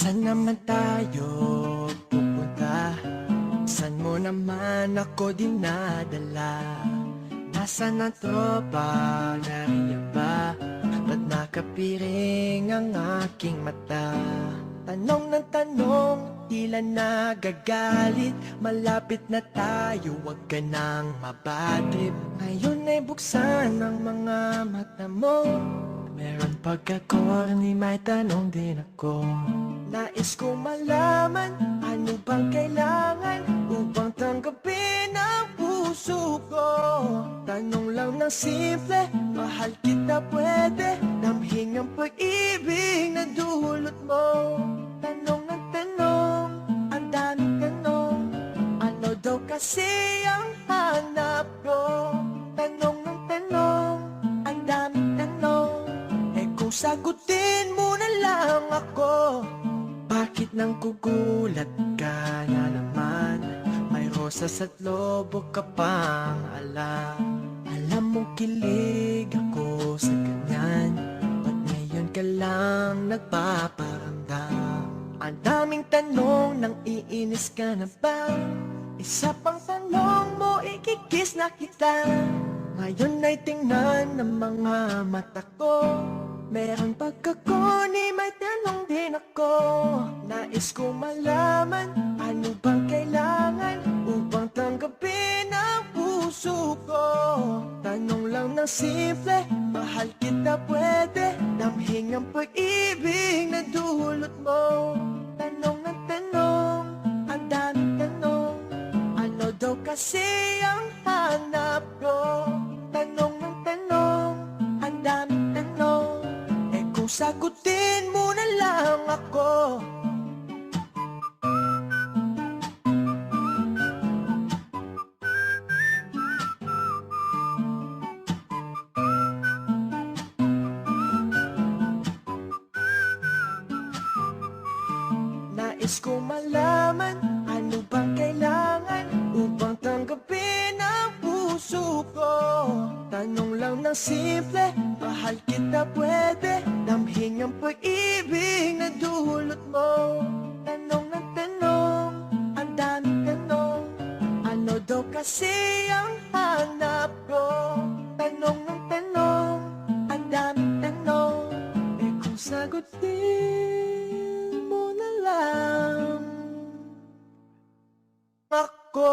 Saan naman tayo pupunta? Saan mo naman ako dinadala? Nasaan ang tropa? Nariyan ba? Ba't nakapiring ang aking mata? Tanong ng tanong, tila nagagalit. Malapit na tayo, wag ka nang mabadrip. Ngayon ay buksan ang mga mata mo. Meron pagka-corny, may tanong din ako. Nais ko malaman, ano bang kailangan upang tanggapin ang puso ko? Tanong lang ng simple, mahal kita pwede damhin ang pag-ibig na dulot mo. Tanong ng tanong, ang daming tanong, ano daw kasi ang hanap ko? Tanong ng tanong, ang daming tanong, kung sagutin mo na lang ako. Bakit nang kugulat ka na naman? May rosas at lobo ka pang alam. Alam mong kilig ako sa ganyan. Ba't ngayon ka lang nagpaparamdam? Ang daming tanong, nang iinis ka na ba? Isa pang tanong mo, ikikis na kita. Ngayon ay tingnan ng mga mata ko. Meron pagkakoni, may tanong din ako. Nais ko malaman, ano bang kailangan upang tanggapin ang puso ko? Tanong lang ng simple, mahal kita pwede damhin ang pag-ibig na dulot mo. Tanong ng tanong, ang daming tanong, ano daw kasi ang hanap ko? Tanong ng tanong, ang daming tanong, kung sagutin mo na lang ako. Nais ko malaman, ano bang kailangan upang tanggapin ang puso ko? Tanong lang ng simple, mahal kita pwede damhin ang pag-ibig na dulot mo. Tanong ng tanong, ang daming tanong, ano daw kasi ang hanap ko? Tanong ng tanong, ang daming tanong, kung sagutin mo na lang ako.